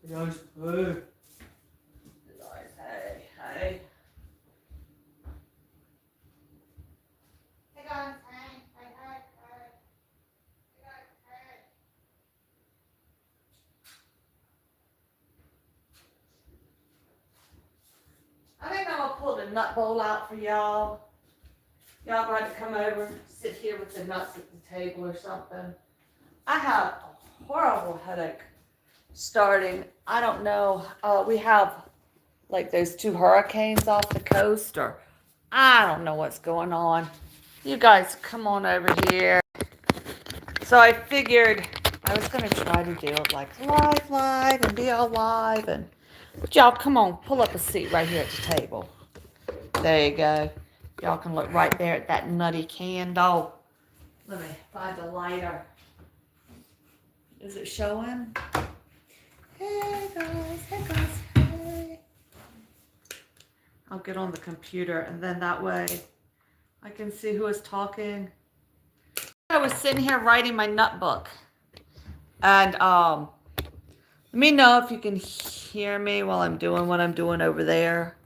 Guys, hey. Guys, hey, hey. Hey guys, hey, hey, hey, hey. Hey guys, hey. I think I'm gonna pull the nut bowl out for y'all. Y'all going to come over, sit here with the nuts at the table or something. I have a horrible headache starting. I don't know. We have like those two hurricanes off the coast, or I don't know what's going on. You guys come on over here. So I figured I was gonna try to do it like live and be all live, and but y'all come on, pull up a seat right here at the table. There you go. Y'all can look right there at that nutty candle. Let me find a lighter. Is it showing? Hey guys, hey. I'll get on the computer and then that way I can see who is talking. I was sitting here writing my nut book. And let me know if you can hear me while I'm doing what I'm doing over there.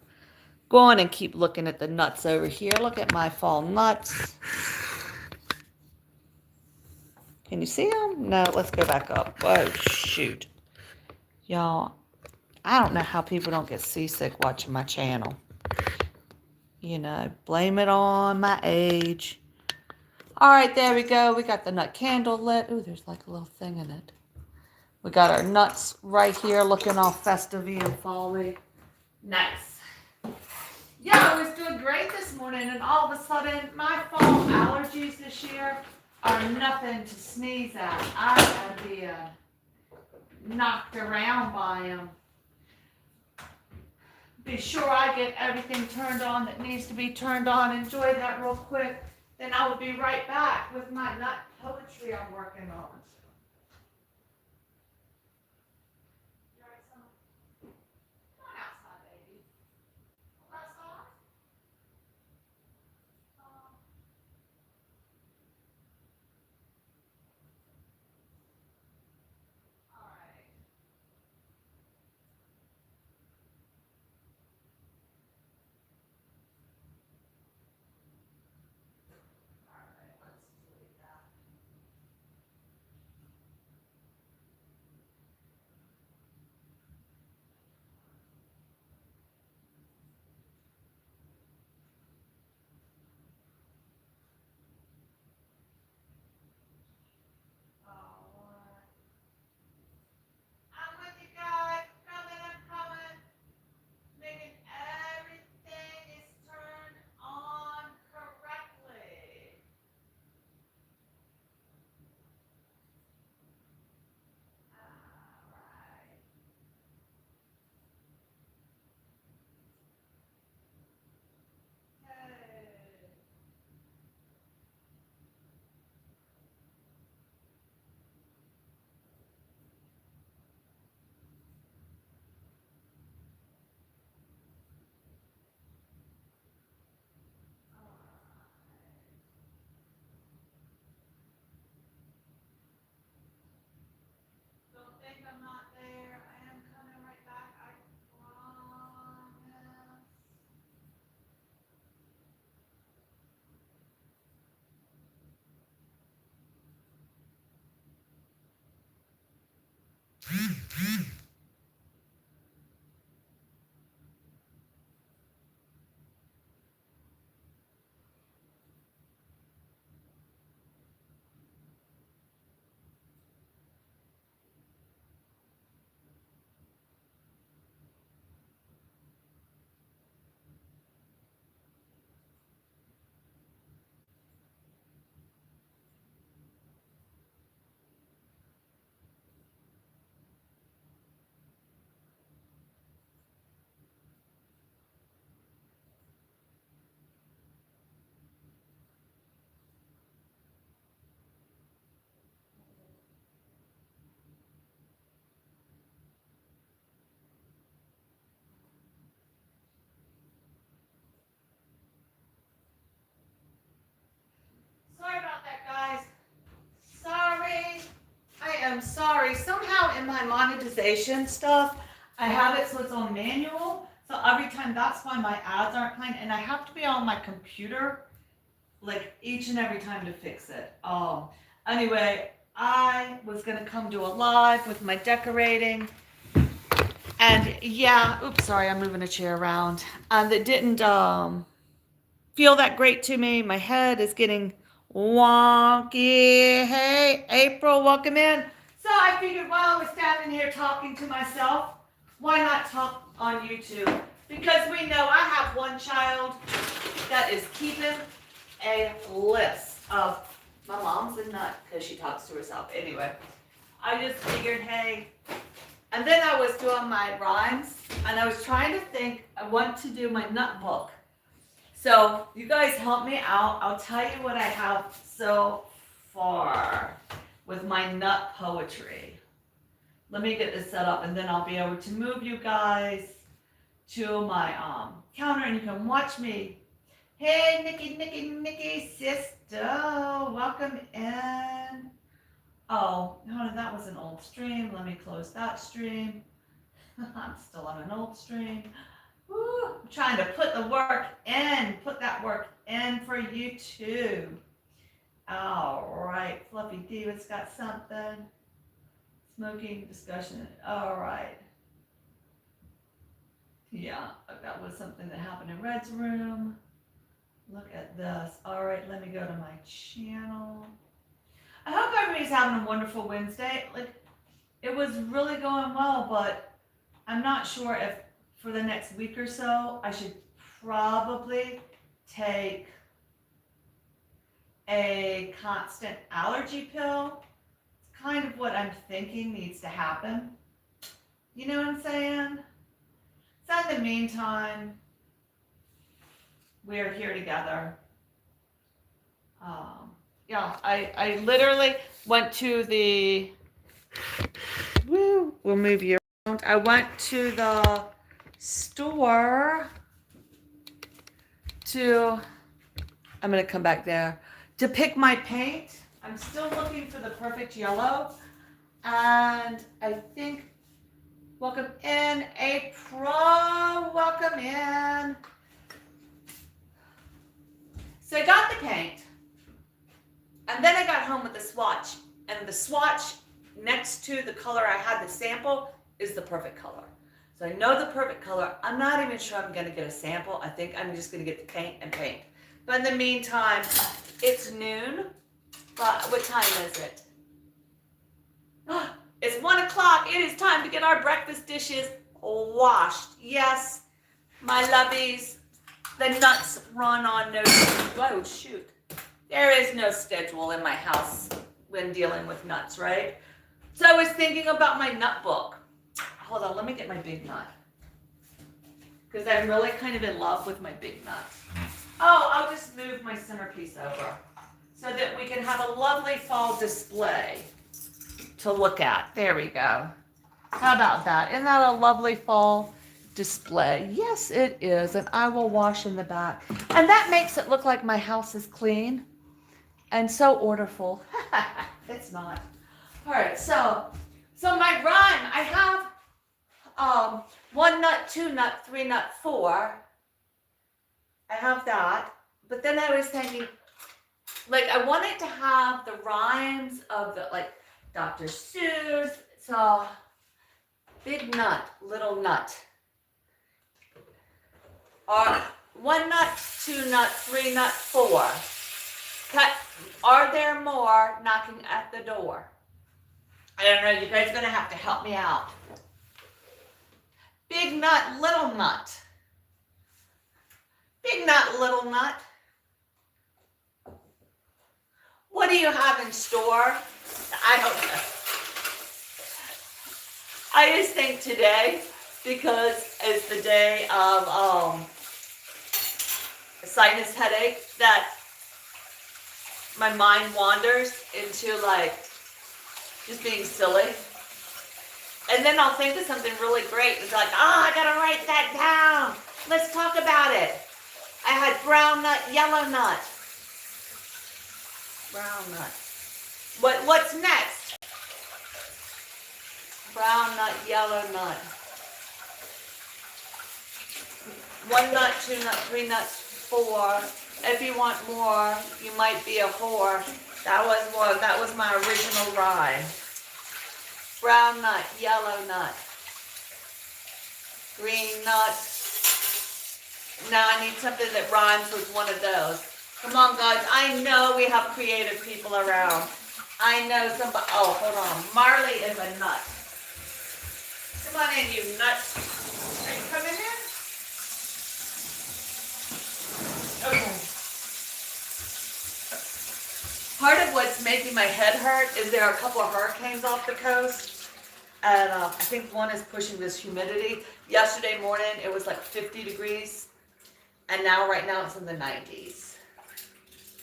Go on and keep looking at the nuts over here. Look at my fall nuts. Can you see them? No, let's go back up. Oh, shoot. Y'all, I don't know how people don't get seasick watching my channel. You know, blame it on my age. All right, there we go. We got the nut candle lit. Ooh, there's like a little thing in it. We got our nuts right here looking all festive-y and fall-y. Nice. Yeah, I was doing great this morning, and all of a sudden, my fall allergies this year are nothing to sneeze at. I am being knocked around by them. Be sure I get everything turned on that needs to be turned on. Enjoy that real quick. Then I will be right back with my nut poetry I'm working on. You all right, son? Come on outside, baby. Outside? All right. All right, let's delete that. All right. I'm with you guys. I'm coming. Making everything is turned on correctly. All right. Hey. Don't think I'm not there. I am coming right back. I promise. monetization stuff, I have it so it's on manual. So every time, that's why my ads aren't playing, and I have to be on my computer like each and every time to fix it. Anyway, I was gonna come do a live with my decorating, and yeah, oops, sorry, I'm moving a chair around. And it didn't feel that great to me. My head is getting wonky. Hey, April, welcome in. So I figured while I was standing here talking to myself, why not talk on YouTube? Because we know I have one child that is keeping a list of, my mom's a nut because she talks to herself. Anyway, I just figured, hey, and then I was doing my rhymes, and I was trying to think, I want to do my nut book. So you guys help me out. I'll tell you what I have so far with my nut poetry. Let me get this set up, and then I'll be able to move you guys to my counter, and you can watch me. Hey, Nikki, sister, welcome in. Oh, no, that was an old stream. Let me close that stream. I'm still on an old stream. Woo, I'm trying to put the work in, put that work in for you too. All right, Fluffy Diva's got something. Smoking discussion. All right. Yeah, that was something that happened in Red's room. Look at this. All right, let me go to my channel. I hope everybody's having a wonderful Wednesday. Like, it was really going well, but I'm not sure if for the next week or so, I should probably take a constant allergy pill. It's kind of what I'm thinking needs to happen. You know what I'm saying? So in the meantime, we're here together. Yeah, I literally went to the, we'll move you around. I went to the store to, I'm gonna come back there, to pick my paint. I'm still looking for the perfect yellow. And I think, welcome in, April, welcome in. So I got the paint, and then I got home with the swatch, and the swatch next to the color I had the sample is the perfect color. So I know the perfect color. I'm not even sure I'm gonna get a sample. I think I'm just gonna get the paint and paint. But in the meantime, it's noon. But what time is it? It's 1 o'clock. It is time to get our breakfast dishes washed. Yes, my lovies, the nuts run on no, whoa, shoot. There is no schedule in my house when dealing with nuts, right? So I was thinking about my nut book. Hold on, let me get my big nut. Because I'm really kind of in love with my big nut. Oh, I'll just move my centerpiece over so that we can have a lovely fall display to look at. There we go. How about that? Isn't that a lovely fall display? Yes, it is. And I will wash in the back. And that makes it look like my house is clean and so orderful. It's not. All right, so my rhyme, I have 1 nut, 2 nut, 3 nut, 4. I have that. But then I was thinking, like, I wanted to have the rhymes of the, like, Dr. Seuss. So, big nut, little nut. Or 1 nut, 2 nut, 3 nut, 4. Cut. Are there more knocking at the door? I don't know. You guys are going to have to help me out. Big nut, little nut. Big nut, little nut. What do you have in store? I don't know. I just think today, because it's the day of a sinus headache, that my mind wanders into like just being silly. And then I'll think of something really great. It's like, I gotta write that down. Let's talk about it. I had brown nut, yellow nut. Brown nut. What's next? brown nut, yellow nut. 1 nut, 2 nut, 3 nuts, 4. If you want more, you might be a whore. That was my original rhyme. Brown nut, yellow nut, green nut. Now I need something that rhymes with one of those. Come on, guys. I know we have creative people around. I know somebody. Oh, hold on. Marley is a nut. Come on in, you nuts. Are you coming in? Okay. Part of what's making my head hurt is there are a couple of hurricanes off the coast. And I think one is pushing this humidity. Yesterday morning, it was like 50 degrees. And now, right now, it's in the 90s.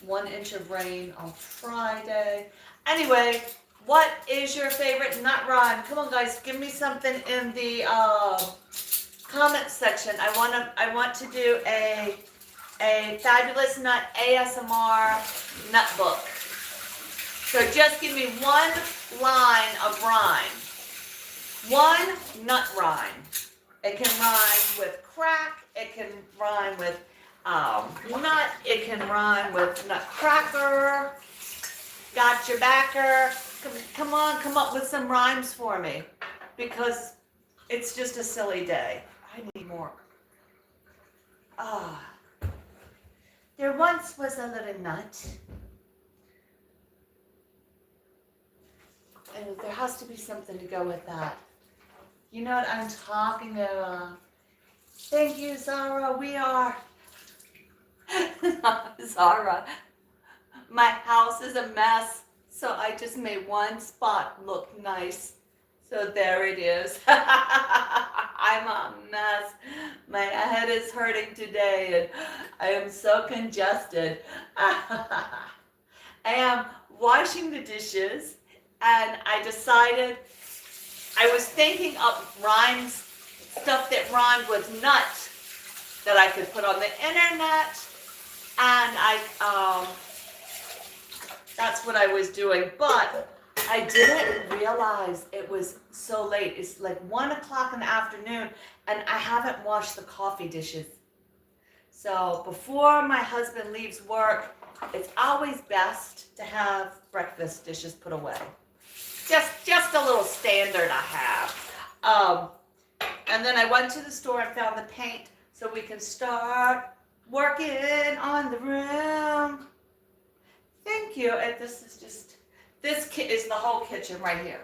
1 inch of rain on Friday. Anyway, what is your favorite nut rhyme? Come on, guys, give me something in the comment section. I want to do a Fabulous Nut ASMR nut book. So just give me 1 line of rhyme. 1 nut rhyme. It can rhyme with crack. It can rhyme with nut. It can rhyme with nutcracker. Got your backer. Come on, come up with some rhymes for me. Because it's just a silly day. I need more. There once was a little nut. And there has to be something to go with that. You know what I'm talking about. Thank you, Zara. We are. Zara. My house is a mess, so I just made 1 spot look nice. So there it is. I'm a mess. My head is hurting today, and I am so congested. I am washing the dishes, and I decided I was thinking of rhymes, stuff that rhymed with nut that I could put on the internet, and that's what I was doing, but I didn't realize it was so late. It's like 1 o'clock in the afternoon, and I haven't washed the coffee dishes. So before my husband leaves work, it's always best to have breakfast dishes put away. Just a little standard I have. And then I went to the store and found the paint so we can start working on the room. Thank you. And this is the whole kitchen right here.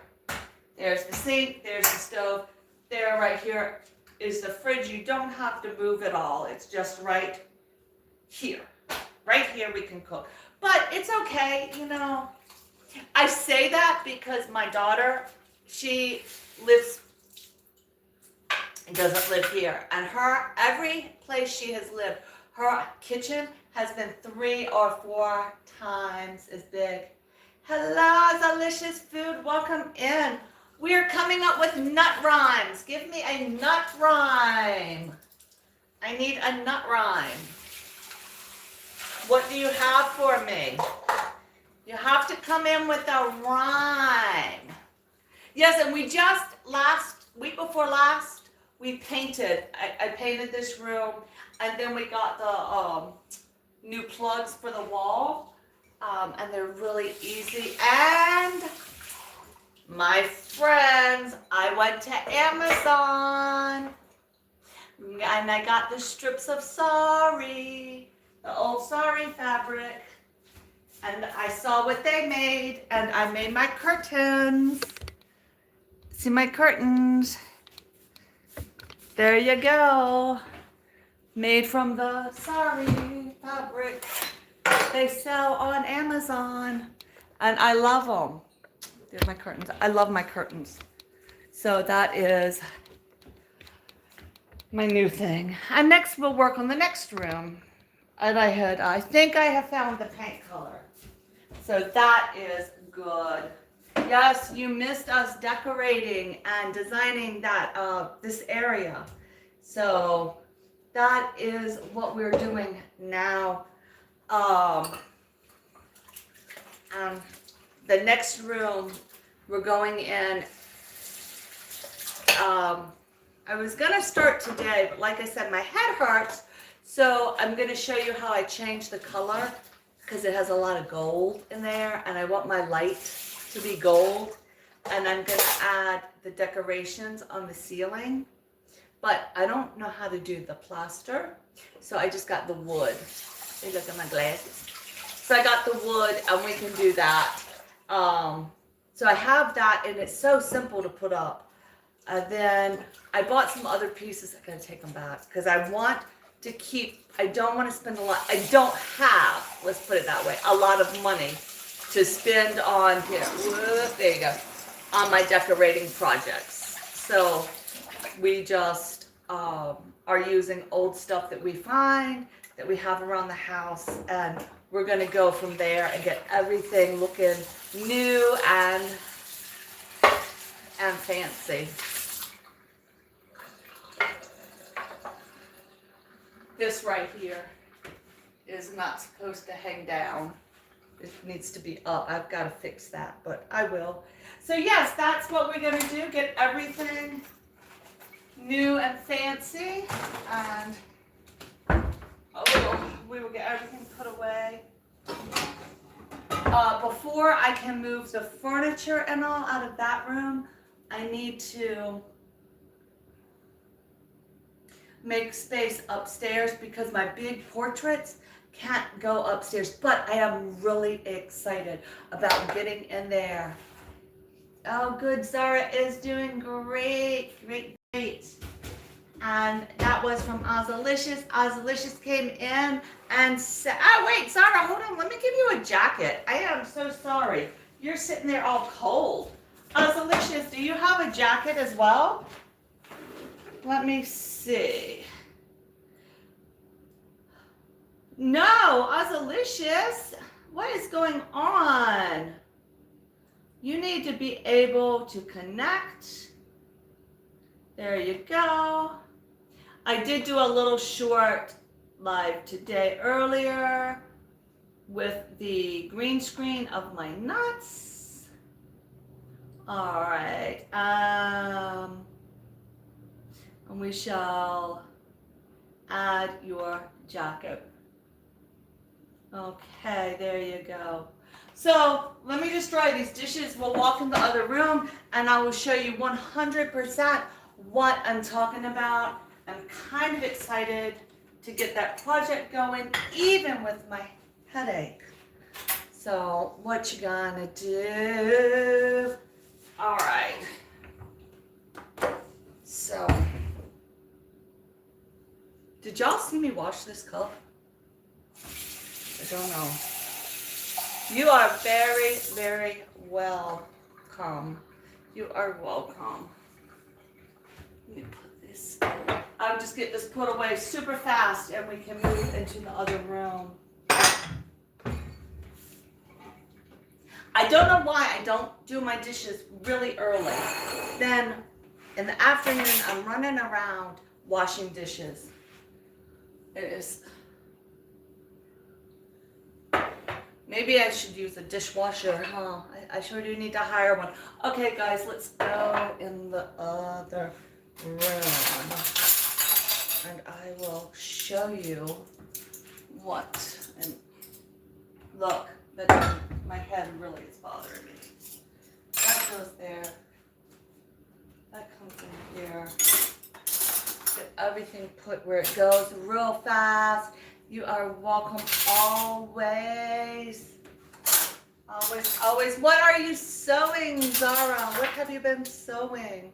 There's the sink, there's the stove. There right here is the fridge. You don't have to move it all. It's just right here. Right here we can cook. But it's okay, you know. I say that because my daughter, she doesn't live here. And every place she has lived, her kitchen has been 3 or 4 times as big. Hello, delicious food. Welcome in. We are coming up with nut rhymes. Give me a nut rhyme. I need a nut rhyme. What do you have for me? You have to come in with a rhyme. Yes, and we just week before last, we painted. I painted this room, and then we got the new plugs for the wall, and they're really easy. And my friends, I went to Amazon, and I got the strips of sari, the old sari fabric. And I saw what they made, and I made my curtains. See my curtains? There you go. Made from the sari fabric. They sell on Amazon, and I love them. There's my curtains. I love my curtains. So that is my new thing. And next we'll work on the next room. And I think I have found the paint color. So that is good. Yes, you missed us decorating and designing that this area. So that is what we're doing now. The next room we're going in I was gonna start today, but like I said, my head hurts. So I'm gonna show you how I change the color because it has a lot of gold in there and I want my light to be gold. And I'm gonna add the decorations on the ceiling, but I don't know how to do the plaster. So I just got the wood. Hey, look at my glasses. So I got the wood and we can do that. So I have that and it's so simple to put up. And then I bought some other pieces. I gotta take them back because I want to keep, I don't want to spend a lot. I don't have, let's put it that way, a lot of money to spend on here. Whoop, there you go. On my decorating projects. So we just are using old stuff that we find, that we have around the house, and we're gonna go from there and get everything looking new and fancy. This right here is not supposed to hang down. It needs to be up. I've got to fix that, but I will. So yes, that's what we're going to do. Get everything new and fancy. And we will get everything put away. Before I can move the furniture and all out of that room, I need to make space upstairs because my big portraits can't go upstairs, but I am really excited about getting in there. Oh, good, Zara is doing great. And that was from Ozalicious. Ozalicious came in and said, oh wait, Zara, hold on, let me give you a jacket. I am so sorry. You're sitting there all cold. Ozalicious, do you have a jacket as well? Let me see. No, Ozalicious, what is going on? You need to be able to connect. There you go. I did do a little short live today earlier with the green screen of my nuts. All right. And we shall add your jacket. Okay, there you go. So let me just dry these dishes. We'll walk in the other room and I will show you 100% what I'm talking about. I'm kind of excited to get that project going, even with my headache. So what you gonna do? All right. So, did y'all see me wash this cup? I don't know. You are very, very welcome. You are welcome. Let me put this. I'll just get this put away super fast and we can move into the other room. I don't know why I don't do my dishes really early. Then in the afternoon, I'm running around washing dishes. It is. Maybe I should use a dishwasher, huh? I sure do need to hire one. Okay, guys, let's go in the other room. And I will show you what. And look, that my head really is bothering me. That goes there. That comes in here. Get everything put where it goes real fast. You are welcome always. Always. What are you sewing, Zara? What have you been sewing?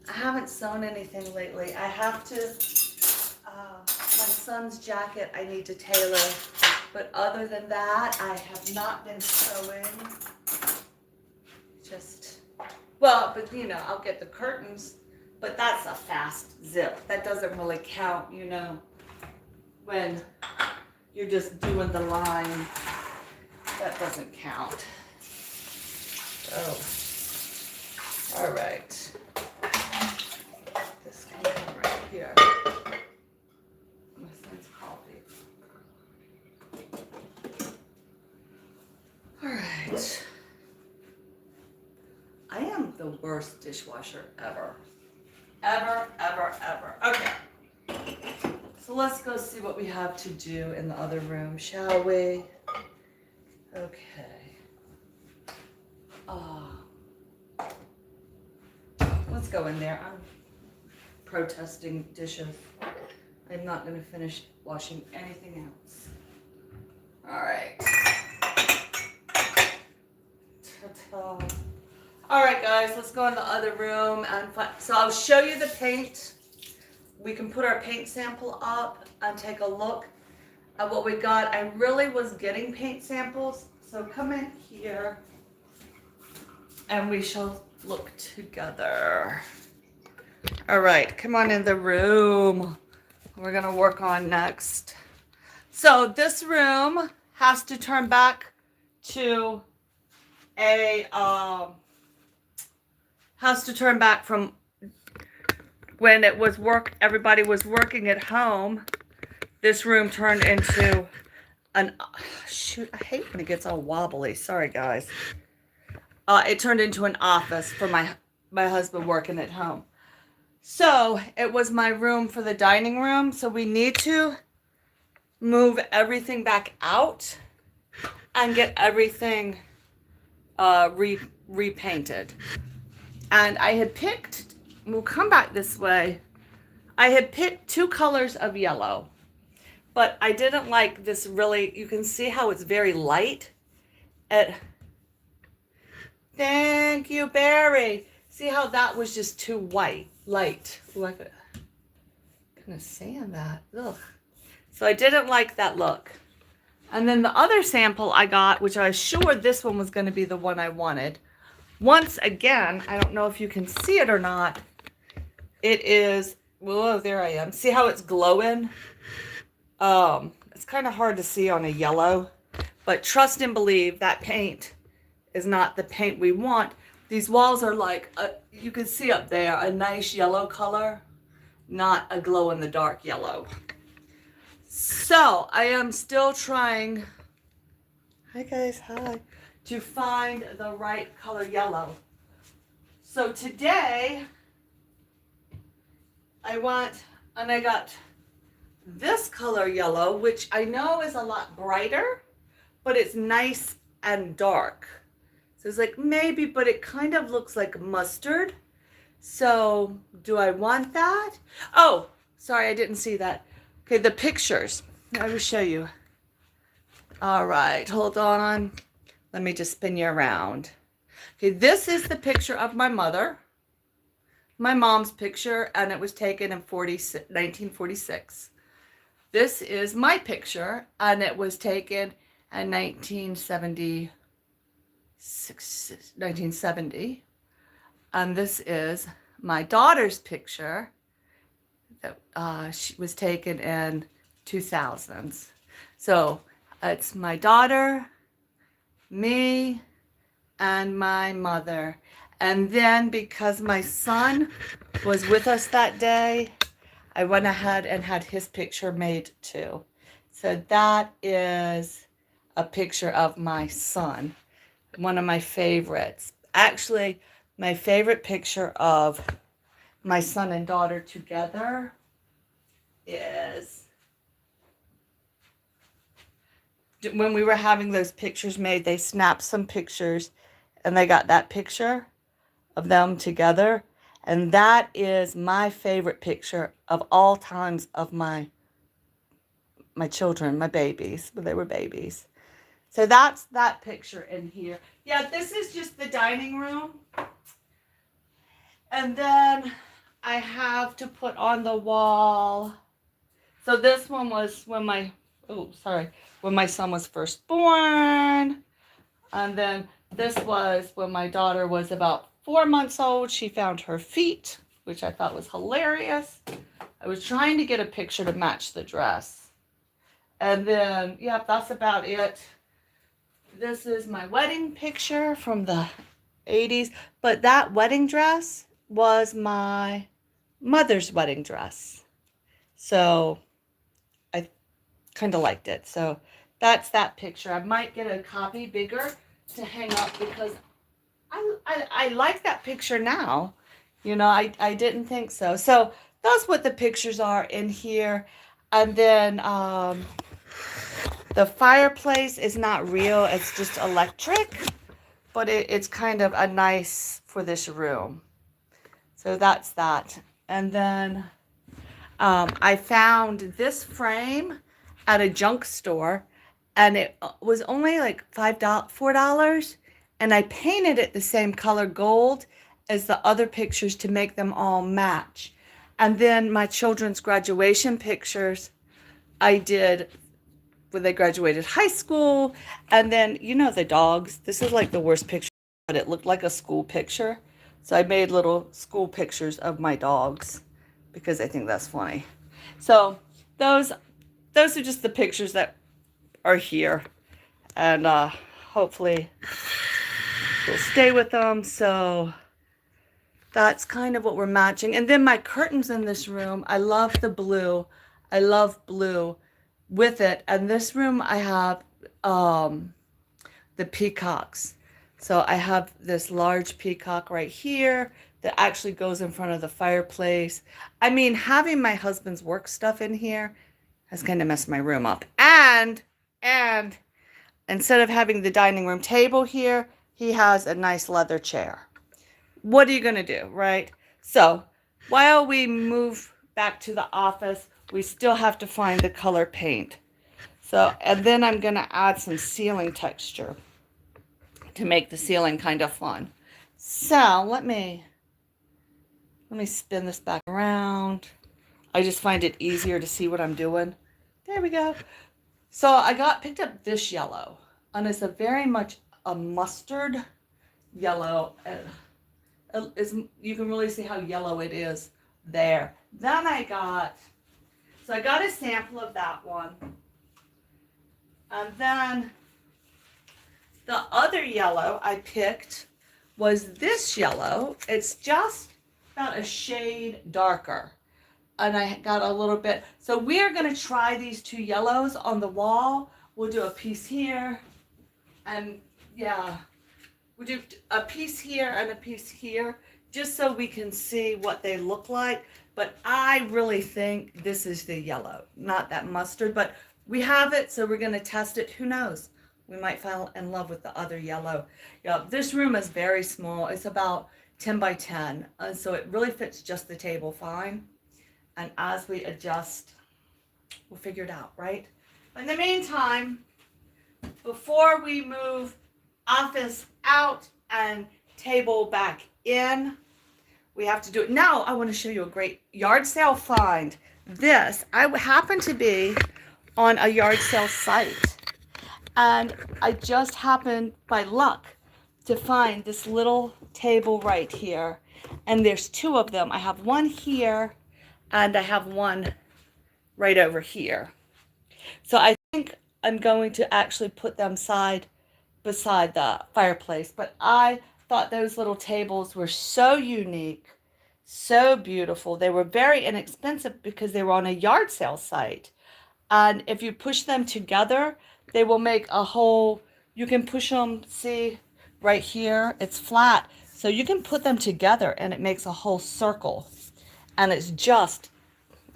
I haven't sewn anything lately. I have to, my son's jacket I need to tailor. But other than that, I have not been sewing. But you know, I'll get the curtains, but that's a fast zip. That doesn't really count, you know, when you're just doing the line. That doesn't count. Oh, all right. This can come right here. My son's coffee. All right. I am the worst dishwasher ever. ever, ever, ever. Okay. So let's go see what we have to do in the other room, shall we? Okay. Let's go in there. I'm protesting dishes. I'm not going to finish washing anything else. All right. Ta-ta. All right, guys, let's go in the other room and so I'll show you the paint. We can put our paint sample up and take a look at what we got. I really was getting paint samples, so come in here and we shall look together. All right, come on in the room. We're gonna work on next. So this room has to turn back to from when it was everybody was working at home. This room turned into shoot, I hate when it gets all wobbly. Sorry, guys. It turned into an office for my husband working at home. So it was my room for the dining room. So we need to move everything back out and get everything repainted. And I had picked, we'll come back this way. I had picked 2 colors of yellow, but I didn't like this really. You can see how it's very light. Thank you, Barry. See how that was just too light. Like kind of sand that. Ugh. So I didn't like that look. And then the other sample I got, which I was sure this one was going to be the one I wanted. Once again, I don't know if you can see it or not. It is, whoa, there I am. See how it's glowing? It's kind of hard to see on a yellow, but trust and believe that paint is not the paint we want. These walls are like, you can see up there, a nice yellow color, not a glow in the dark yellow. So I am still trying, hi guys, hi, to find the right color yellow. So today I got this color yellow, which I know is a lot brighter, but it's nice and dark. So it's like maybe, but it kind of looks like mustard. So do I want that? Oh, sorry, I didn't see that. Okay, the pictures. I will show you. All right, hold on. Let me just spin you around. Okay, this is the picture of my mother. My mom's picture, and it was taken in 1946. This is my picture, and it was taken in 1970. And this is my daughter's picture that she was taken in 2000s. So it's my daughter, me, and my mother. And then because my son was with us that day, I went ahead and had his picture made too. So that is a picture of my son, one of my favorites. Actually, my favorite picture of my son and daughter together is when we were having those pictures made. They snapped some pictures and they got that picture of them together, and that is my favorite picture of all times of my children, my babies, when they were babies. So that's that picture in here. Yeah, this is just the dining room. And then I have to put on the wall. So this one was when my son was first born. And then this was when my daughter was about 4 months old. She found her feet, which I thought was hilarious. I was trying to get a picture to match the dress. And then, yeah, that's about it. This is my wedding picture from the 80s. But that wedding dress was my mother's wedding dress. So I kind of liked it. So that's that picture. I might get a copy bigger to hang up because I like that picture now. I didn't think so. So that's what the pictures are in here. And then the fireplace is not real. It's just electric, but it's kind of a nice for this room. So that's that. And then I found this frame at a junk store, and it was only like $4, and I painted it the same color gold as the other pictures to make them all match. And then my children's graduation pictures I did when they graduated high school. And then, the dogs. This is like the worst picture, but it looked like a school picture. So I made little school pictures of my dogs because I think that's funny. So those are just the pictures that are here. And hopefully we'll stay with them. So that's kind of what we're matching. And then my curtains in this room, I love the blue. I love blue with it. And this room I have the peacocks. So I have this large peacock right here that actually goes in front of the fireplace. I mean, having my husband's work stuff in here has kind of messed my room up. And instead of having the dining room table here, he has a nice leather chair. What are you going to do, right? So while we move back to the office, we still have to find the color paint. So, and then I'm going to add some ceiling texture to make the ceiling kind of fun. So let me spin this back around. I just find it easier to see what I'm doing. There we go. So I picked up this yellow, and it's a very much a mustard yellow. You can really see how yellow it is there. Then I got a sample of that one. And then the other yellow I picked was this yellow. It's just about a shade darker. And I got a little bit. So we're going to try these two yellows on the wall. We'll do a piece here. And yeah, we'll do a piece here and a piece here, just so we can see what they look like. But I really think this is the yellow, not that mustard. But we have it, so we're going to test it. Who knows? We might fall in love with the other yellow. Yeah, this room is very small. It's about 10 by 10. And so it really fits just the table fine. And as we adjust, we'll figure it out, right? But in the meantime, before we move office out and table back in, we have to do it. Now I want to show you a great yard sale find. This, I happen to be on a yard sale site, and I just happened by luck to find this little table right here. And there's two of them. I have one here and I have one right over here. So I think I'm going to actually put them side beside the fireplace. But I thought those little tables were so unique, so beautiful. They were very inexpensive because they were on a yard sale site. And if you push them together, they will make a whole, you can push them, see right here, it's flat. So you can put them together and it makes a whole circle. And it's just,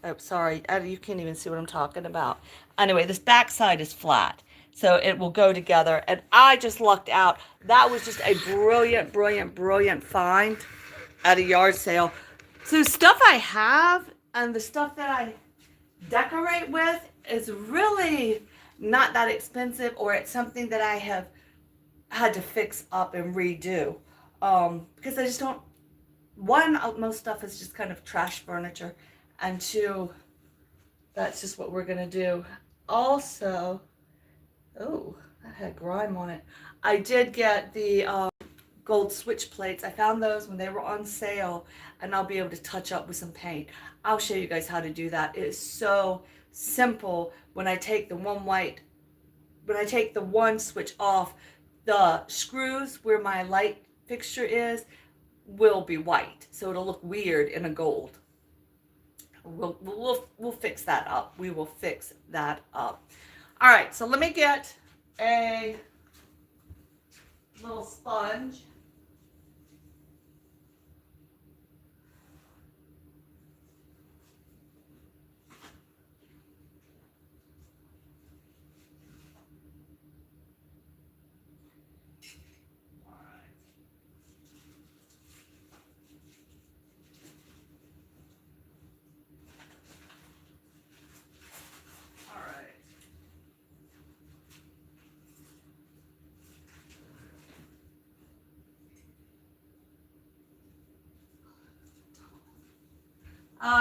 oh, sorry, you can't even see what I'm talking about. Anyway, this back side is flat, so it will go together. And I just lucked out. That was just a brilliant, brilliant, brilliant find at a yard sale. So stuff I have and the stuff that I decorate with is really not that expensive, or it's something that I have had to fix up and redo. Because I just don't, one, most stuff is just kind of trash furniture, and two, that's just what we're gonna do. Also, oh, that had grime on it. I did get the gold switch plates. I found those when they were on sale, and I'll be able to touch up with some paint. I'll show you guys how to do that. It is so simple. When I take the one switch off, the screws where my light fixture is will be white, so it'll look weird in a gold. We'll fix that up. We will fix that up. All right, so let me get a little sponge.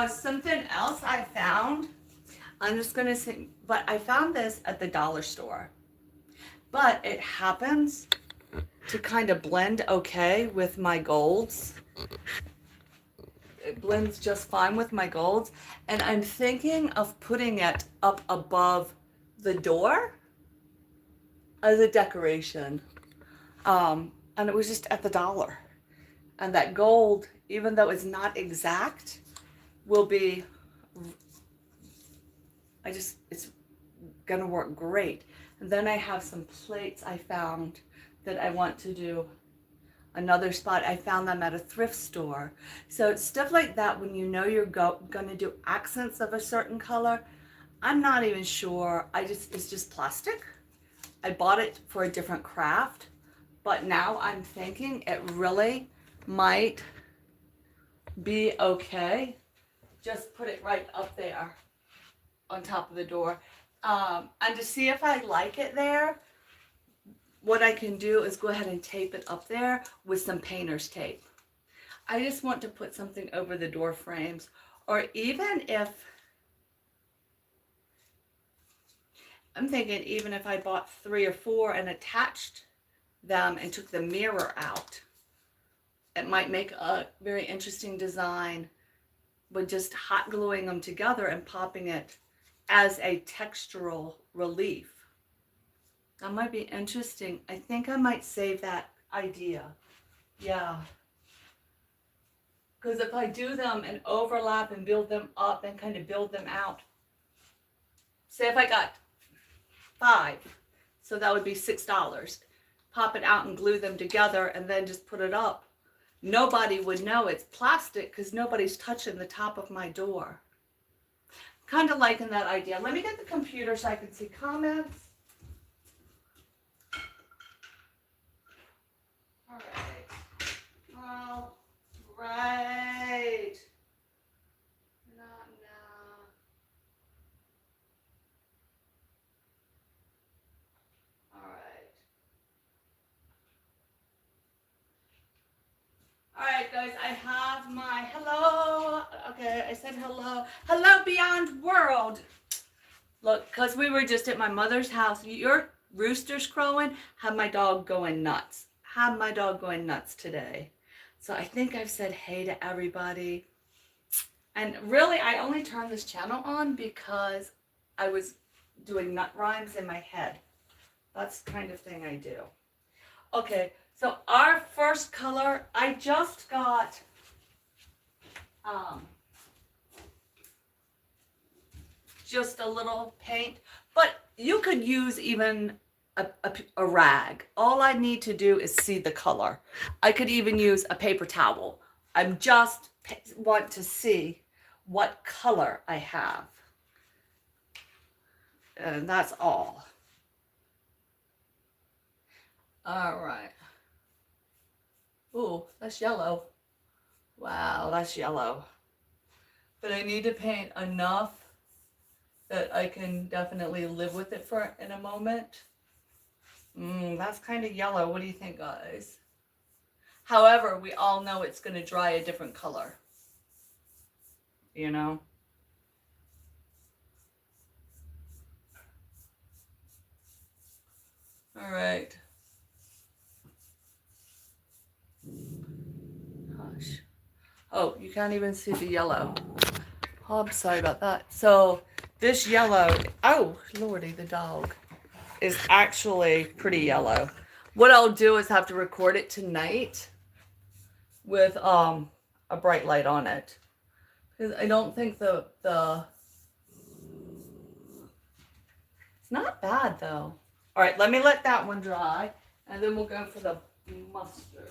Something else I found, I'm just gonna say, but I found this at the dollar store. But it happens to kind of blend okay with my golds. It blends just fine with my golds. And I'm thinking of putting it up above the door as a decoration. And it was just at the dollar. And that gold, even though it's not exact, will be, it's gonna work great. And then I have some plates I found that I want to do another spot. I found them at a thrift store. So stuff like that, when you know you're gonna do accents of a certain color, I'm not even sure. It's just plastic. I bought it for a different craft, but now I'm thinking it really might be okay. Just put it right up there on top of the door. And to see if I like it there, what I can do is go ahead and tape it up there with some painter's tape. I just want to put something over the door frames, or even if, I'm thinking even if I bought 3 or 4 and attached them and took the mirror out, it might make a very interesting design with just hot gluing them together and popping it as a textural relief. That might be interesting. I think I might save that idea. Yeah. Because if I do them and overlap and build them up and kind of build them out, say if I got 5, so that would be $6. Pop it out and glue them together and then just put it up. Nobody would know it's plastic because nobody's touching the top of my door. Kind of liking that idea. Let me get the computer so I can see comments. All right. Oh, great. Not now. All right. All right, guys, I have my hello. Okay, I said hello. Hello, Beyond World. Look, because we were just at my mother's house. Your rooster's crowing. Have my dog going nuts. Have my dog going nuts today. So I think I've said hey to everybody. And really, I only turned this channel on because I was doing nut rhymes in my head. That's the kind of thing I do. Okay, so our first color, I just got just a little paint, but you could use even a rag. All I need to do is see the color. I could even use a paper towel. I just want to see what color I have. And that's all. All right. Ooh, that's yellow. Wow, that's yellow. But I need to paint enough that I can definitely live with it for in a moment. That's kind of yellow. What do you think, guys? However, we all know it's going to dry a different color. You know? All right. Gosh. Oh, you can't even see the yellow. Oh, I'm sorry about that. So this yellow, oh, Lordy, the dog, is actually pretty yellow. What I'll do is have to record it tonight with a bright light on it. Because I don't think the it's not bad though. All right, let me let that one dry and then we'll go for the mustard.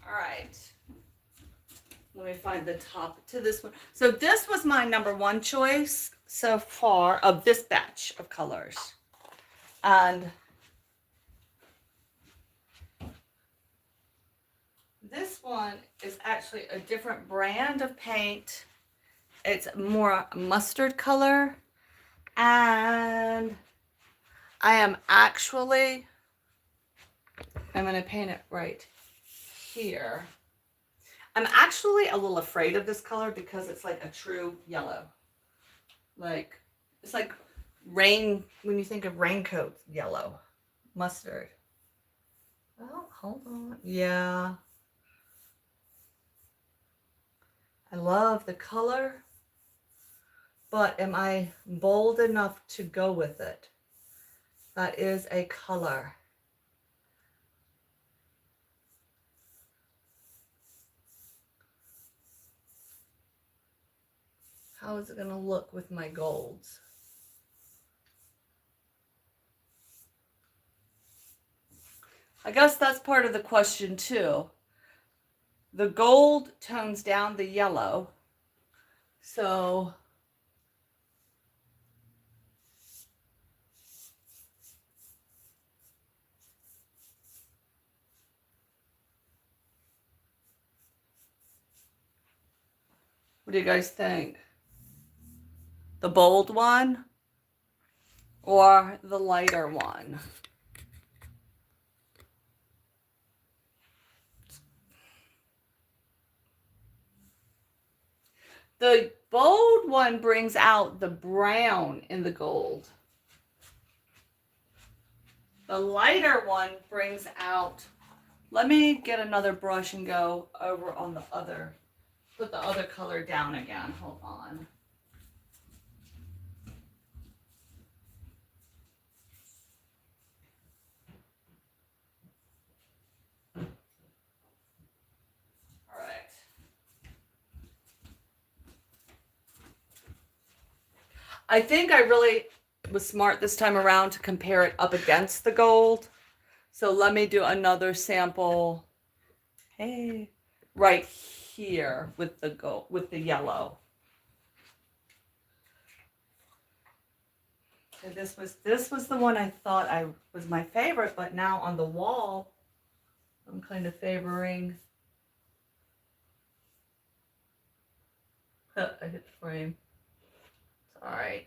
All right. Let me find the top to this one. So this was my #1 choice so far of this batch of colors. And this one is actually a different brand of paint. It's more mustard color. And am actually, I'm going to paint it right here. I'm actually a little afraid of this color because it's like a true yellow. Like, it's like rain, when you think of raincoat yellow, mustard. Oh, hold on. Yeah. I love the color, but am I bold enough to go with it? That is a color. How is it going to look with my golds? I guess that's part of the question too. The gold tones down the yellow. So what do you guys think? The bold one or the lighter one? The bold one brings out the brown in the gold. The lighter one brings out, let me get another brush and go over on the other, put the other color down again. Hold on. All right. I think I really was smart this time around to compare it up against the gold. So let me do another sample. Hey, right here with the gold, with the yellow. So this was the one I thought I was my favorite, but now on the wall, I'm kind of favoring. I hit the frame. It's all right.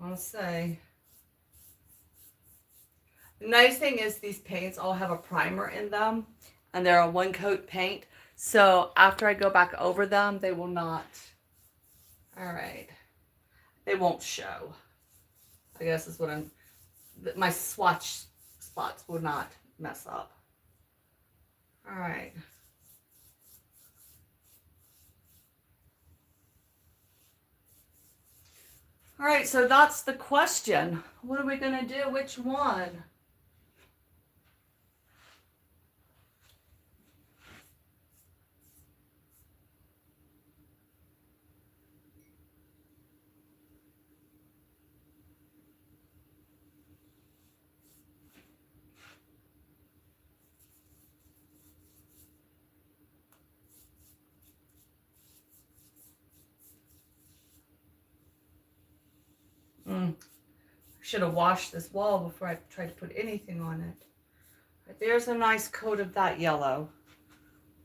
I'll say. The nice thing is these paints all have a primer in them, and they're a one coat paint. So after I go back over them, they will not. All right. They won't show. I guess is what I'm. My swatch spots will not mess up. All right. All right, so that's the question. What are we going to do? Which one? Should have washed this wall before I tried to put anything on it. But there's a nice coat of that yellow.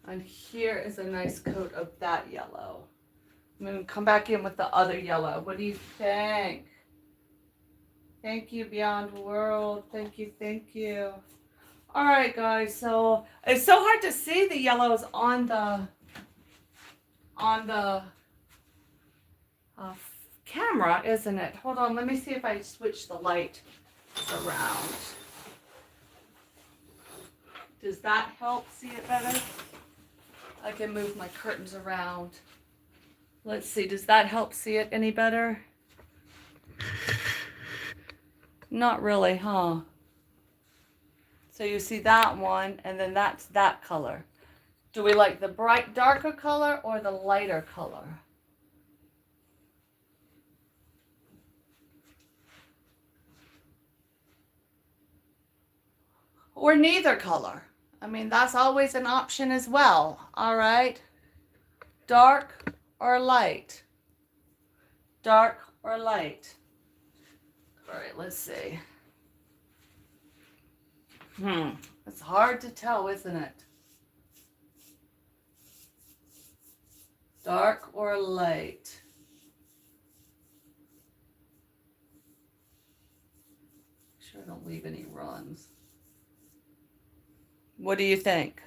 And here is a nice coat of that yellow. I'm going to come back in with the other yellow. What do you think? Thank you, Beyond World. Thank you, thank you. All right, guys. So it's so hard to see the yellows on the camera, isn't it? Hold on. Let me see if I switch the light around. Does that help see it better? I can move my curtains around. Let's see. Does that help see it any better? Not really, huh? So you see that one, and then that's that color. Do we like the bright, darker color or the lighter color? Or neither color. I mean, that's always an option as well. All right. Dark or light? Dark or light? All right, let's see. It's hard to tell, isn't it? Dark or light? sure I don't leave any runs. What do you think?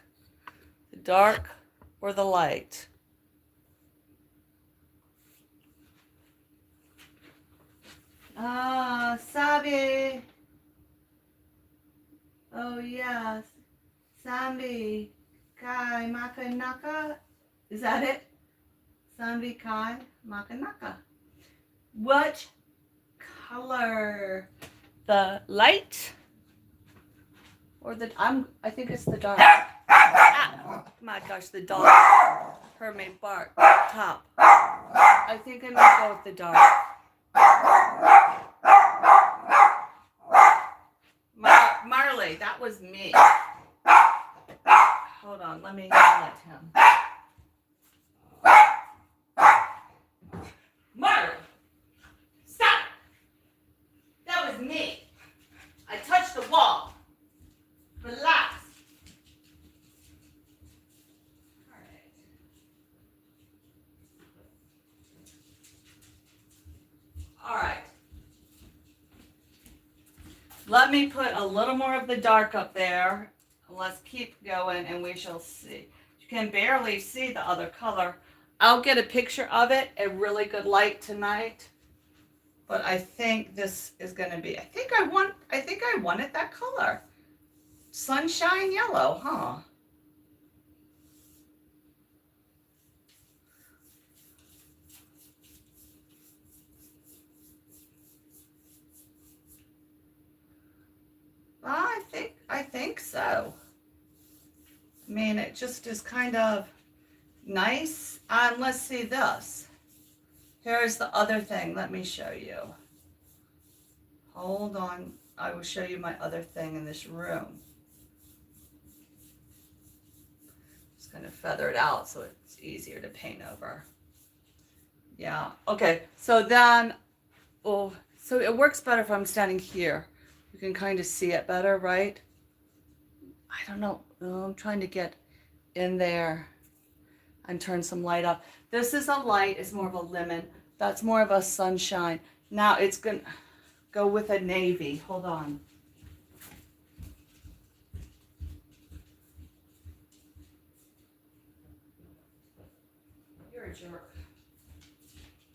The dark or the light? Ah, Sabi. Oh, yes. Sambi Kai Makanaka. Is that it? Sambi Kai Makanaka. What color? The light or the I think it's the dark. Ah, my gosh, the dog heard me bark. Top. I think I'm gonna go with the dark. Marley, that was me. Hold on, let me let him. Marley, stop! That was me. I touched the wall. Relax. All right. All right. Let me put a little more of the dark up there. Let's keep going and we shall see. You can barely see the other color. I'll get a picture of it, a really good light tonight. But I think this is going to be, I think I wanted that color. Sunshine yellow, huh? I think so. I mean, it just is kind of nice. And let's see this. Here's the other thing. Let me show you. Hold on. I will show you my other thing in this room. Just going to feather it out so it's easier to paint over. Yeah. Okay. So then, oh, so it works better if I'm standing here. You can kind of see it better, right? I don't know. I'm trying to get in there and turn some light up. This is a light. It's more of a lemon. That's more of a sunshine. Now it's going to go with a navy. Hold on. You're a jerk.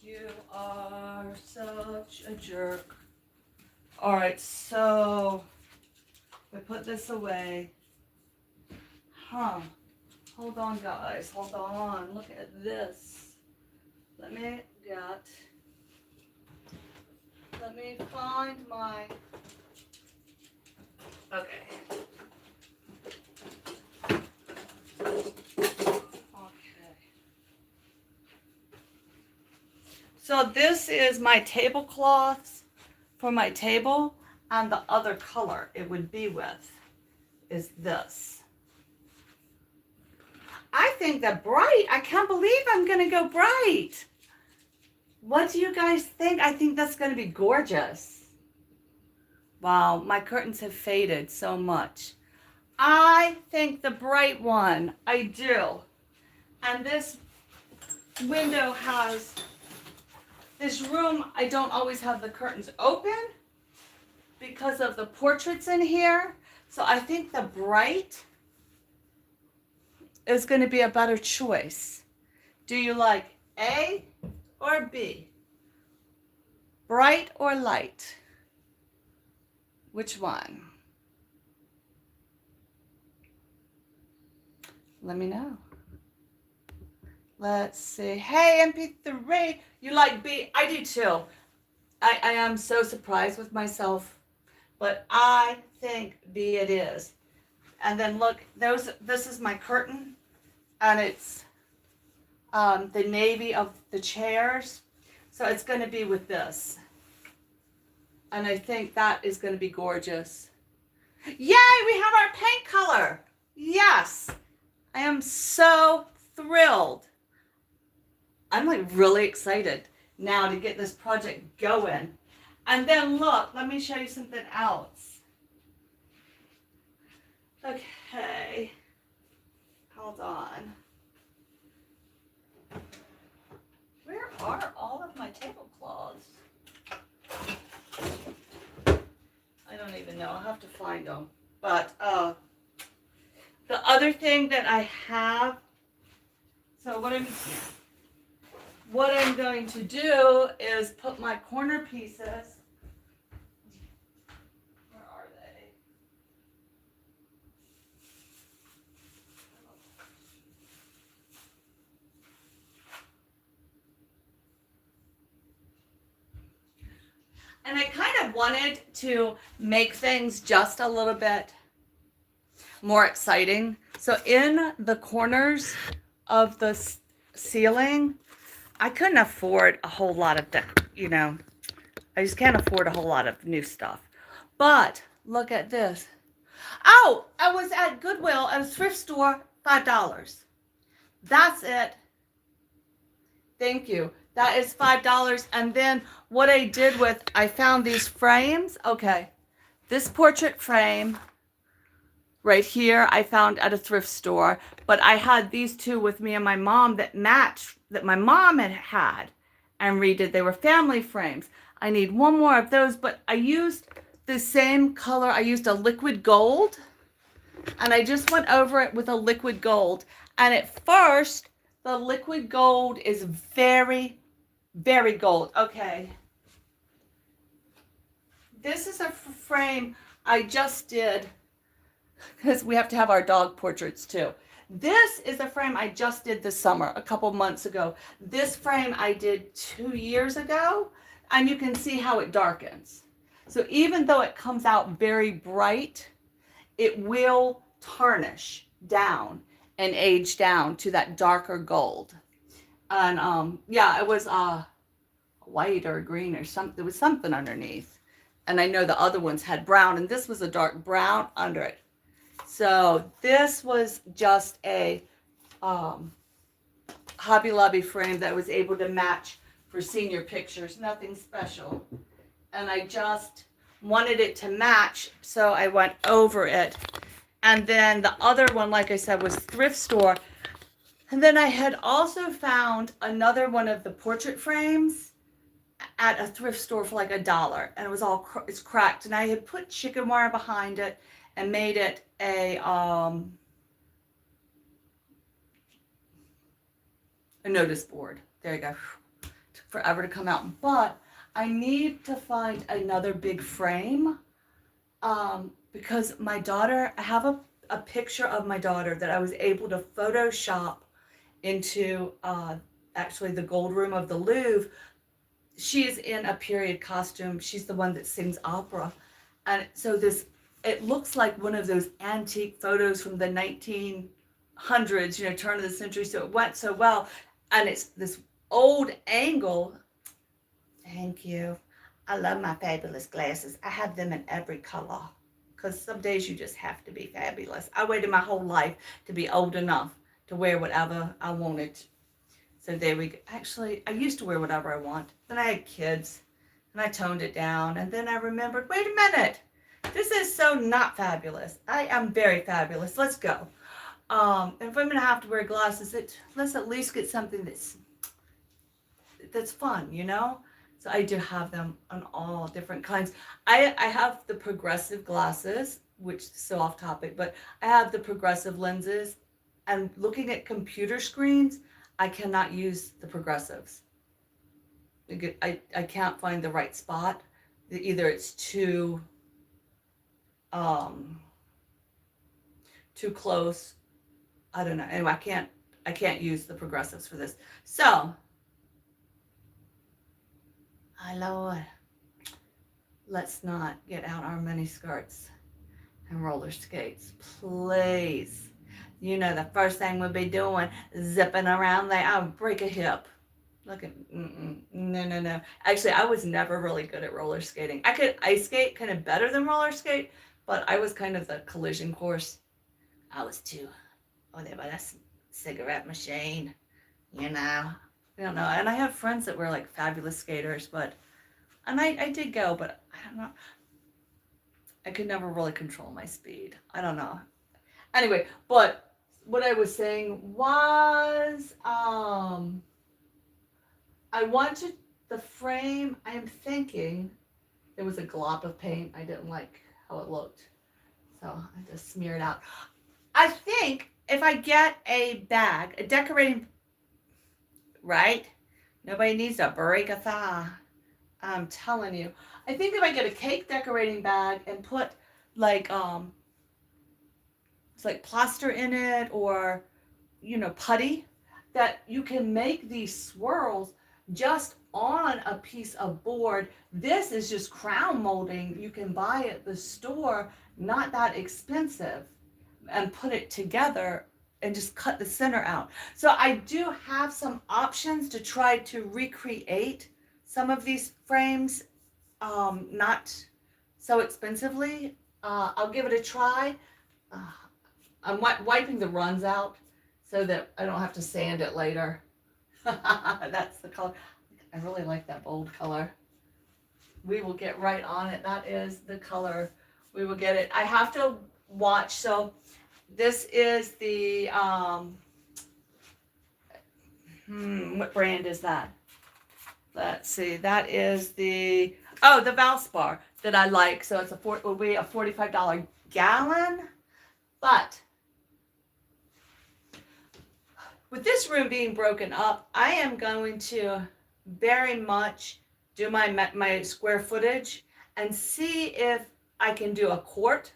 You are such a jerk. All right, so we put this away. Huh. Hold on, guys. Hold on. Look at this. Let me find my... Okay. So this is my tablecloths for my table, and the other color it would be with is this. I think that bright, I can't believe I'm gonna go bright. What do you guys think? I think that's gonna be gorgeous. Wow, my curtains have faded so much. I think the bright one, I do. And this window has, this room, I don't always have the curtains open because of the portraits in here. So I think the bright is going to be a better choice. Do you like A or B? Bright or light? Which one? Let me know. Let's see. Hey, MP3, you like B? I do too. I am so surprised with myself, but I think B it is. And then look, this is my curtain, and it's the navy of the chairs. So it's going to be with this. And I think that is going to be gorgeous. Yay, we have our paint color. Yes, I am so thrilled. I'm like really excited now to get this project going. And then look, let me show you something else. Okay, hold on. Where are all of my tablecloths? I don't even even know. I'll have to find them. But the other thing that I have, so what I'm going to do is put my corner pieces. Where are they? And I kind of wanted to make things just a little bit more exciting. So in the corners of the ceiling, I couldn't afford a whole lot of, I just can't afford a whole lot of new stuff. But look at this. Oh, I was at Goodwill at a thrift store, $5. That's it. Thank you. That is $5. And then what I did with, I found these frames. Okay. This portrait frame right here, I found at a thrift store. But I had these two with me and my mom that matched, that my mom had and redid. They were family frames. I need one more of those, but I used the same color. I used a liquid gold, and I just went over it with a liquid gold. And at first, the liquid gold is very, very gold. Okay. This is a frame I just did, because we have to have our dog portraits too. This is a frame I just did this summer, a couple months ago. This frame I did 2 years ago, and you can see how it darkens. So even though it comes out very bright, it will tarnish down and age down to that darker gold. And yeah, it was white or green or something. There was something underneath. And I know the other ones had brown, and this was a dark brown under it. So this was just a Hobby Lobby frame that I was able to match for senior pictures. Nothing special. And I just wanted it to match, so I went over it. And then the other one, like I said, was thrift store. And then I had also found another one of the portrait frames at a thrift store for like $1, and it was it's cracked. And I had put chicken wire behind it and made it a notice board. There you go. Took forever to come out, but I need to find another big frame because my daughter, I have a picture of my daughter that I was able to Photoshop into actually the gold room of the Louvre. She is in a period costume. She's the one that sings opera. And so it looks like one of those antique photos from the 1900s, turn of the century. So it went so well. And it's this old angle. Thank you. I love my fabulous glasses. I have them in every color because some days you just have to be fabulous. I waited my whole life to be old enough to wear whatever I wanted. So there we go. Actually, I used to wear whatever I want. Then I had kids and I toned it down. And then I remembered, wait a minute. This is so not fabulous. I am very fabulous. Let's go. If I'm going to have to wear glasses, let's at least get something that's fun, So I do have them on all different kinds. I have the progressive glasses, which is so off topic, but I have the progressive lenses. And looking at computer screens, I cannot use the progressives. I can't find the right spot. Either it's too close. I don't know. Anyway, I can't use the progressives for this. So, my Lord, let's not get out our mini skirts and roller skates, please. The first thing we'll be doing, zipping around there. I'll break a hip. Look at, no. Actually, I was never really good at roller skating. I could ice skate kind of better than roller skate, but I was kind of the collision course. I was too. There by that cigarette machine, I don't know. And I have friends that were like fabulous skaters, and I did go, but I don't know. I could never really control my speed. I don't know. Anyway, but what I was saying was, I wanted the frame. I'm thinking there was a glop of paint. I didn't like how it looked. So I just smear it out. I think if I get a bag, a decorating, right? Nobody needs to break a thigh. I'm telling you. I think if I get a cake decorating bag and put like it's like plaster in it, or putty, that you can make these swirls just on a piece of board. This is just crown molding. You can buy at the store, not that expensive, and put it together and just cut the center out. So I do have some options to try to recreate some of these frames, not so expensively. I'll give it a try. I'm wiping the runs out so that I don't have to sand it later. That's the color. I really like that bold color. We will get right on it. That is the color. We will get it. I have to watch. So this is the, what brand is that? Let's see. That is the Valspar that I like. So it will be a $45 gallon. But with this room being broken up, I am going to very much do my square footage and see if I can do a quart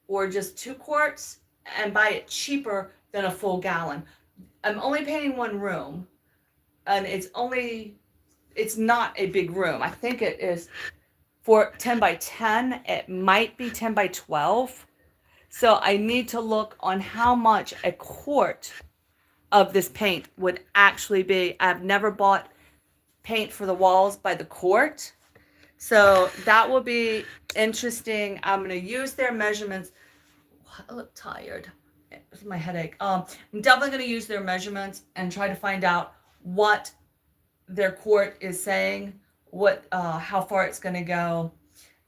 or just 2 quarts and buy it cheaper than a full gallon. I'm only painting one room, and it's not a big room. I think it is for 10 by 10. It might be 10 by 12. So I need to look on how much a quart of this paint would actually be. I've never bought paint for the walls by the quart. So that will be interesting. I'm going to use their measurements. I look tired. It's my headache. I'm definitely going to use their measurements and try to find out what their quart is saying, how far it's going to go.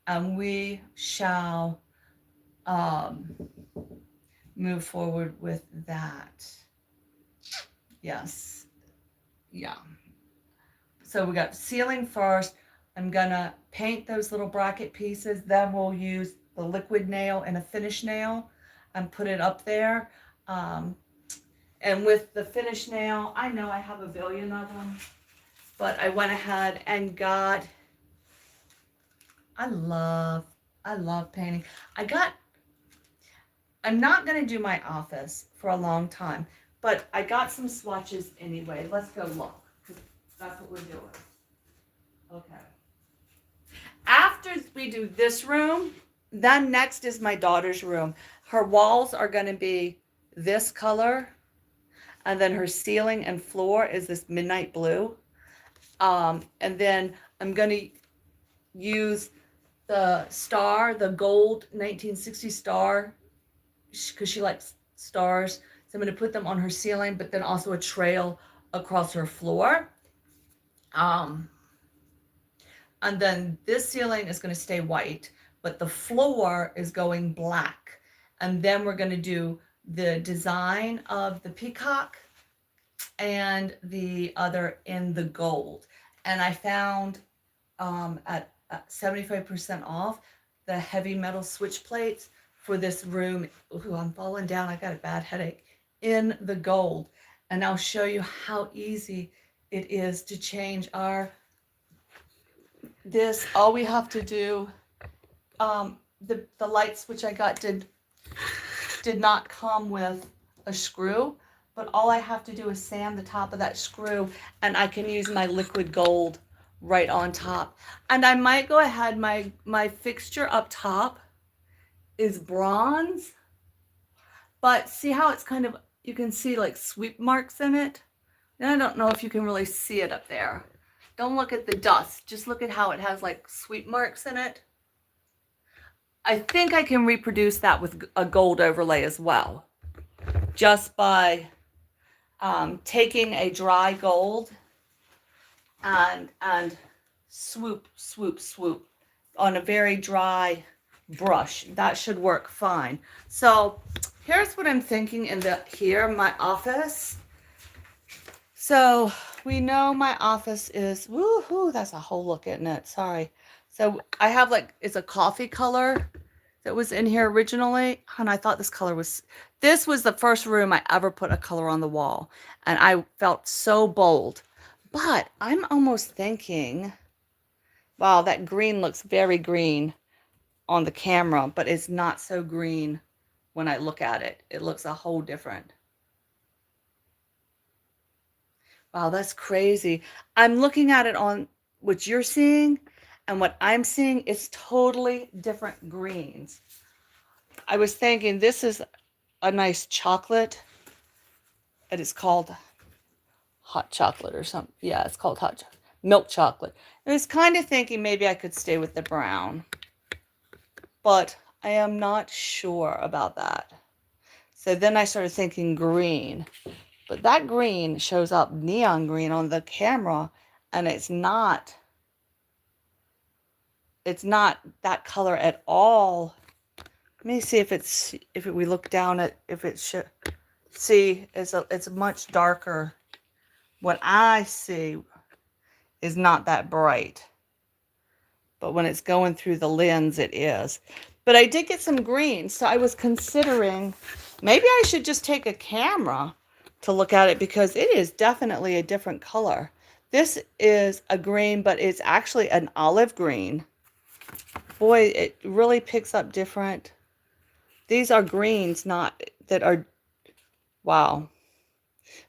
And we shall move forward with that. Yes. Yeah. So we got ceiling first. I'm gonna paint those little bracket pieces. Then we'll use the liquid nail and a finish nail and put it up there. And with the finish nail, I know I have a billion of them, but I went ahead and got, I love painting. I'm not gonna do my office for a long time, but I got some swatches anyway. Let's go look, because that's what we're doing. Okay. After we do this room, then next is my daughter's room. Her walls are going to be this color, and then her ceiling and floor is this midnight blue. And then I'm going to use the star, the gold 1960 star, because she likes stars. So I'm going to put them on her ceiling, but then also a trail across her floor. And then this ceiling is going to stay white, but the floor is going black. And then we're going to do the design of the peacock and the other in the gold. And I found at 75% off the heavy metal switch plates for this room. Ooh, I'm falling down. I got a bad headache. In the gold. And I'll show you how easy it is to change this. All we have to do, the lights which I got did not come with a screw, but all I have to do is sand the top of that screw, and I can use my liquid gold right on top. And I might go ahead, my fixture up top is bronze, but see how it's kind of, you can see like sweep marks in it. And I don't know if you can really see it up there. Don't look at the dust. Just look at how it has like sweep marks in it. I think I can reproduce that with a gold overlay as well. Just by taking a dry gold and swoop on a very dry brush. That should work fine. So here's what I'm thinking in my office. So we know my office is, woohoo, that's a whole look, isn't it? Sorry. So I have it's a coffee color that was in here originally. And I thought this was the first room I ever put a color on the wall. And I felt so bold. But I'm almost thinking, wow, that green looks very green on the camera, but it's not so green when I look at it. It looks a whole different. Wow, that's crazy. I'm looking at it on what you're seeing, and what I'm seeing is totally different greens. I was thinking this is a nice chocolate, and it's called hot chocolate or something. Yeah, it's called milk chocolate. I was kind of thinking maybe I could stay with the brown, but I am not sure about that. So then I started thinking green, but that green shows up neon green on the camera, and it's not that color at all. Let me see if we look down at if it should see it's much darker. What I see is not that bright, but when it's going through the lens, it is. But I did get some green, so I was considering maybe I should just take a camera to look at it because it is definitely a different color. This is a green, but it's actually an olive green. Boy, it really picks up different. These are greens, wow.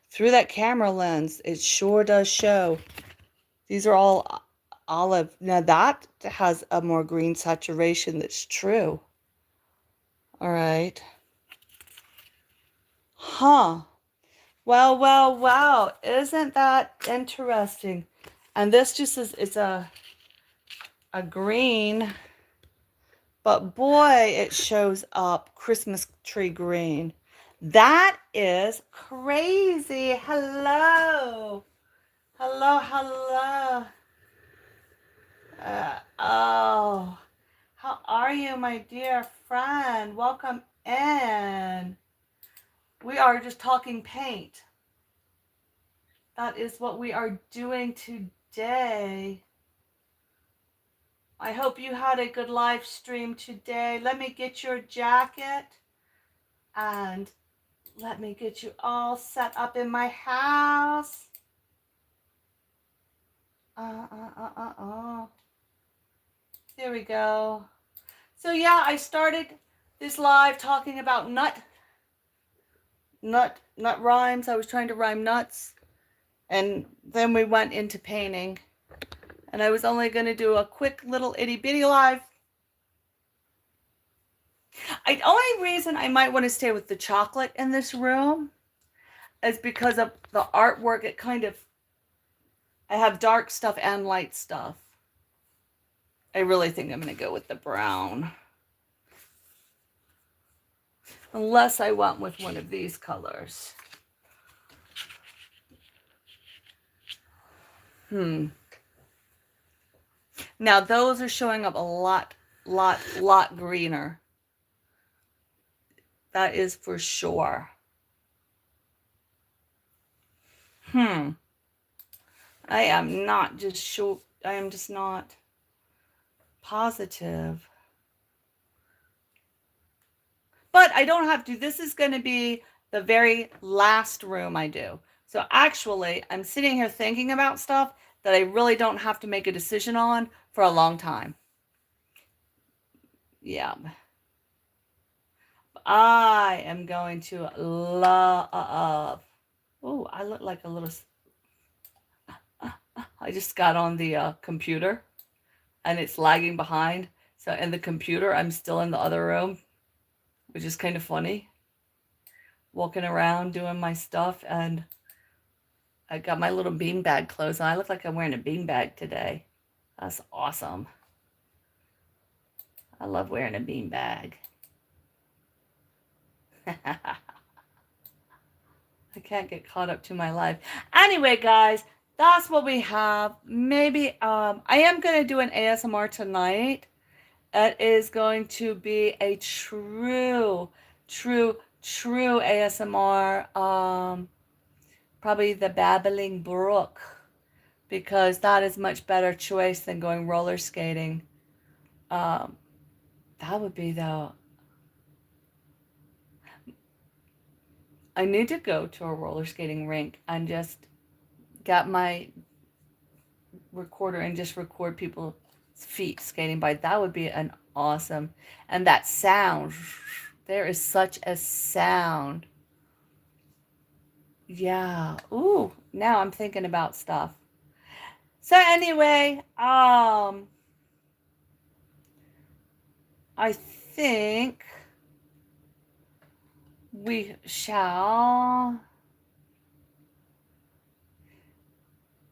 Through that camera lens, it sure does show. These are all olive. Now that has a more green saturation. That's true. All right. Huh. Well, well, wow. Isn't that interesting? And this just it's a green, but boy, it shows up Christmas tree green. That is crazy. Hello. Hello, hello. Oh, how are you, my dear friend? Welcome in. We are just talking paint. That is what we are doing today. I hope you had a good live stream today. Let me get your jacket and let me get you all set up in my house. There we go. So yeah, I started this live talking about nut rhymes. I was trying to rhyme nuts, and then we went into painting, and I was only going to do a quick little itty bitty live. The only reason I might want to stay with the chocolate in this room is because of the artwork. I have dark stuff and light stuff. I really think I'm going to go with the brown. Unless I went with one of these colors. Now those are showing up a lot greener. That is for sure. I am not just sure. I am just not positive. But I don't have to. This is going to be the very last room I do. So actually, I'm sitting here thinking about stuff that I really don't have to make a decision on for a long time. Yeah. I am going to love. Oh, I look like a little. I just got on the computer and it's lagging behind. So in the computer, I'm still in the other room, which is kind of funny. Walking around doing my stuff, and I got my little beanbag clothes on. I look like I'm wearing a beanbag today. That's awesome. I love wearing a beanbag. I can't get caught up to my life. Anyway, guys, that's what we have. Maybe I am going to do an ASMR tonight. It is going to be a true ASMR. Probably the Babbling Brook, because that is much better choice than going roller skating. That would be the... I need to go to a roller skating rink and just get my recorder and just record people's feet skating by. That would be an awesome. And that sound, there is such a sound. Yeah. Ooh, now I'm thinking about stuff. So anyway, I think we shall...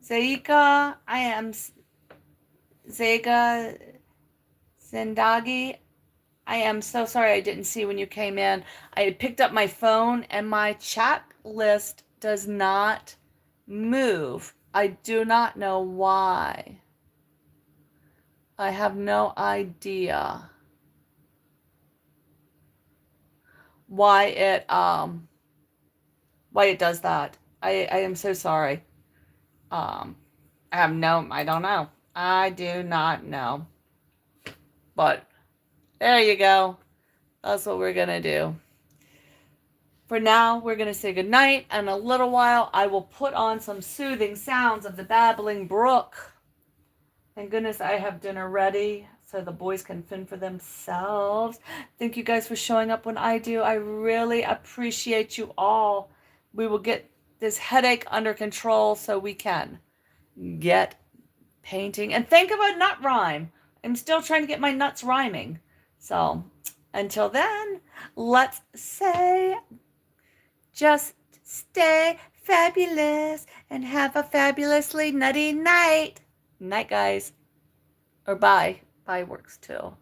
Zaika, I am Zega Zendagi. I am so sorry I didn't see when you came in. I had picked up my phone and my chat list does not move. I do not know why. I have no idea why it does that. I am so sorry. I don't know. I do not know. But there you go. That's what we're gonna do. For now, we're going to say goodnight, and in a little while, I will put on some soothing sounds of the babbling brook. Thank goodness I have dinner ready so the boys can fend for themselves. Thank you guys for showing up when I do. I really appreciate you all. We will get this headache under control so we can get painting. And think of a nut rhyme. I'm still trying to get my nuts rhyming. So until then, let's say... just stay fabulous and have a fabulously nutty night. Night, guys. Or bye. Bye works too.